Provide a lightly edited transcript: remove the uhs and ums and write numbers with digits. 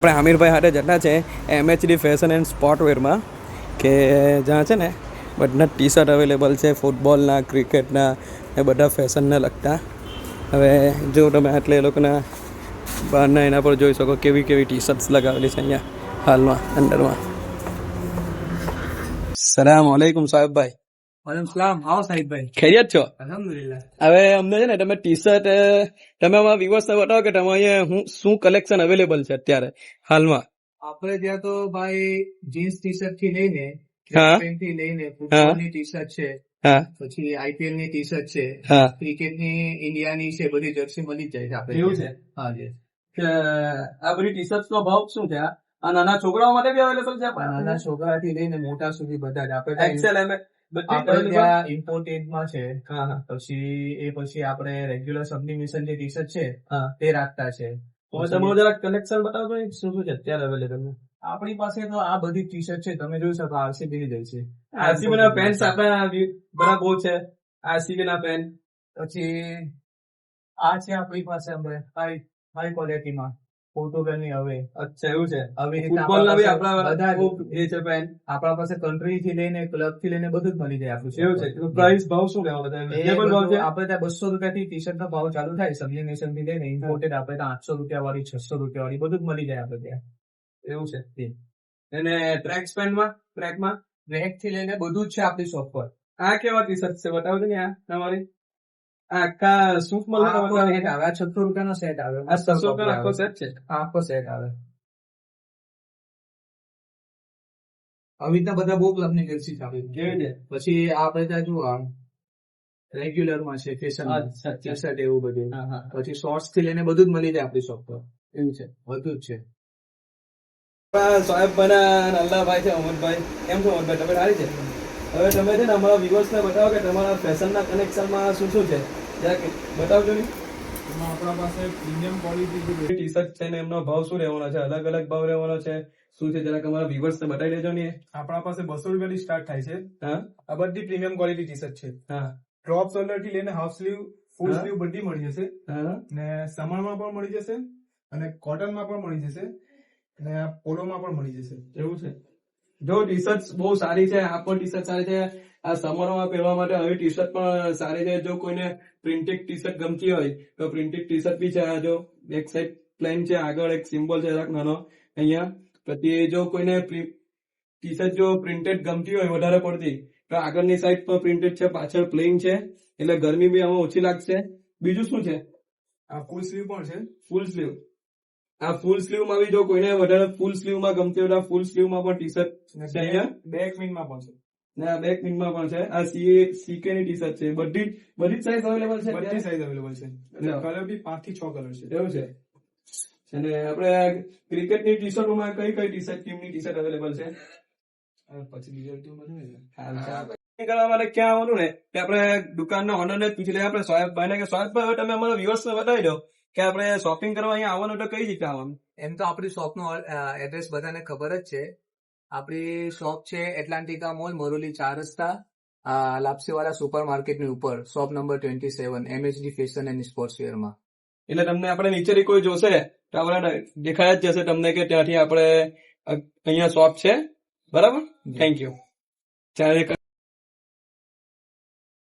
આપણે આમિરભાઈ હાટે જતા છે એમએચડી ફેશન એન્ડ સ્પોર્ટવેરમાં કે જ્યાં છે ને બધા ટી શર્ટ અવેલેબલ છે ફૂટબોલના ક્રિકેટના એ બધા ફેશનને લગતા. હવે જો તમે એટલે એ લોકોના બહારના એના પર જોઈ શકો કેવી કેવી ટી શર્ટ્સ લગાવેલી છે અહીંયા હાલમાં અંડરમાં. સલામ વાલેકુમ સાહેબભાઈ. વાલેકુમ સલામ. આવો સાહિબભાઈ. ખૈરિયત છો? અલ્હમ્દુલિલ્લાહ. હવે અમને છે ને તમે ટી શર્ટ તમે અમારા વ્યુઅર્સને બતાવો કે તમે અહીંયા શું કલેક્શન અવેલેબલ છે અત્યારે હાલમાં. આપણે ત્યાં તો ભાઈ જીન્સ ટી શર્ટ થી લઈને હા. પેન્ટ થી લઈને ફૂટબોલની ટી શર્ટ છે, હા પછી આઈપીએલ ની ટી શર્ટ છે, હા ક્રિકેટ ની ઇન્ડિયાની છે, બધી જર્સી મળી જ જાય છે આપણે. એવું છે? હા જી. કે આ બધી ટી શર્ટ નો ભાવ શું છે? આ નાના છોકરાઓ માટે બી અવેલેબલ છે? નાના છોકરા થી લઈને મોટા સુધી બધા જ આપણે એક્સેલ એમ આપણે ત્યાં ઇમ્પોર્ટેડ માં છે. હા હા. પછી આપણે રેગ્યુલર સબલિમેશન જે ટી શર્ટ છે હા. તે રાખતા છે. હવે તમારું જરા કલેક્શન બતાવો તો શું શું છે અત્યારે અવેલેબલ? આપણી પાસે તો આ બધી ટી શર્ટ છે, તમે જોઈ શકો આરસીબી ની જાય છે. આરસીબી ના પેન્ટ આપણા બરાબર છે. આરસીબી ના પેન્ટ પછી આ છે આપણી પાસે હાઈ ક્વોલિટીમાં પોર્ટુગલ ની હવે. અચ્છા એવું છે. હવે ફૂટબોલ ના બી આપણા બધા જ એ છે પેન્ટ. આપણા પાસે કન્ટ્રી થી લઈને ક્લબ થી લઈને બધું જ મળી જાય આપણું. એવું છે. પ્રાઇસ ભાવ શું લેવા બધા? રીઝનેબલ ભાવ છે? આપણે ત્યાં 200 રૂપિયાથી ટી શર્ટ નો ભાવ ચાલુ થાય. સબલિમેશન થી લઈને ઇમ્પોર્ટેડ આપણે ત્યાં 800 રૂપિયા વાળી, 600 રૂપિયા વાળી બધું જ મળી જાય આપણે ત્યાં. એવું છે. અને ટ્રેક પેન્ટમાં ટ્રેકમાં ટ્રેક થી લઈને બધું જ છે આપણી શોપ પર. આ કેવા ટી શર્ટ છે બતાવજો ને. આ તમારી આ આખા સૂટમાં આ 600 રૂપિયાનો સેટ આવે. આ 600 રૂપિયાનો આખો સેટ છે. આ આખો સેટ આવે. આવી રીતના બધા બહુ ક્લબ ની જર્સી ચાલે કેવી છે? પછી આપણે ત્યાં જુઓ રેગ્યુલર માં છે, ફેશન ટી શર્ટ એવું બધું. હા હા. પછી શોર્ટ્સ થી લઈને બધું જ મળી જાય આપણી શોપ પર. એવું છે. બધું જ છે. સાહેબભાઈ અલ્લાહભાઈ છે અમરભાઈ. કેમ છો અમરભાઈ? તબિયત સારી છે? હવે તમે છે ને અમારા વ્યુઅર્સને બતાવો કે તમારા ફેશનના કનેક્શનમાં શું શું છે જરાક બતાવજો ને. એમાં આપણા પાસે પ્રીમિયમ ક્વોલિટી ટી શર્ટ છે ને એમનો ભાવ શું રહેવાનો છે? અલગ અલગ ભાવ રહેવાનો છે? શું છે જરાક અમારા વ્યુઅર્સને બતાવી દેજો ને. આપણા પાસે 200 રૂપિયાથી સ્ટાર્ટ થાય છે. હા આ બધી પ્રીમિયમ ક્વોલિટી ટી શર્ટ છે. હા ડ્રોપ શોલ્ડર થી લઈને હાફ સ્લીવ, ફૂલ હા. સ્લીવ બધી મળી જશે. હા ને સમરમાં પણ મળી જશે અને કોટનમાં પણ મળી જશે અને પોલોમાં પણ મળી જશે. એવું છે. જો ટી શર્ટ બહુ સારી છે. આ પણ ટી શર્ટ સારી છે. આ સમરમાં પહેરવા માટે આવી ટી શર્ટ પણ સારી છે. જો કોઈને પ્રિન્ટેડ ટી શર્ટ ગમતી હોય તો પ્રિન્ટેડ ટી શર્ટ બી છે. આ જો બેક સાઈડ પ્લેન છે, આગળ એક સિમ્બોલ છે જરાક નાનો અહીંયા. પછી જો કોઈને ટી શર્ટ જો પ્રિન્ટેડ ગમતી હોય વધારે પડતી તો આગળની સાઈડ પર પ્રિન્ટેડ છે, પાછળ પ્લેન છે, એટલે ગરમી બી આમાં ઓછી લાગશે. બીજું શું છે? આ ફૂલ સ્લીવ પણ છે. ફૂલ સ્લીવ. આ ફૂલ સ્લીવ માં બી જો કોઈને વધારે ફૂલ સ્લીવ માં ગમતી હોય તો ફૂલ સ્લીવ માં પણ ટી શર્ટ છે અહીંયા. બેક વિંગમાં પણ છે. ને આ બેક વિંગમાં પણ છે. આ સીકે ની ટી શર્ટ છે. બધી જ સાઈઝ અવેલેબલ છે. બધી સાઈઝ અવેલેબલ છે. અને હા. કલર બી 5 થી 6 કલર છે. એવું છે. અને આપણે ક્રિકેટની ટી શર્ટોમાં કઈ કઈ ટી શર્ટ ટીમની ટી શર્ટ અવેલેબલ છે? પછી બીજો ટીમ બધું કરવા માટે ક્યાં આવવાનું ને કે આપણે દુકાનના ઓનરને જ પૂછી લઈએ આપણે સોહેબભાઈને કે સોહેબભાઈ હવે તમે અમારા વ્યુઅર્સને બતાવી દો કે આપણે શોપિંગ કરવા અહીંયા આવવાનું તો કઈ રીતે આવવાનું? એમ તો આપણી શોપનો એડ્રેસ બધાને ખબર જ છે. આપણી શોપ છે એટલાન્ટિકા મોલ, મોરોલી 4 રસ્તા, લાપસીવાલા સુપર માર્કેટની ઉપર, shop number 27, MHD fashion and sports વેરમાં. એટલે તમને આપણે નીચેથી કોઈ જોશે તો આપણે દેખાય જ જશે તમને કે ત્યાંથી આપણે અહીંયા શોપ છે. બરાબર? Thank you. ચાલે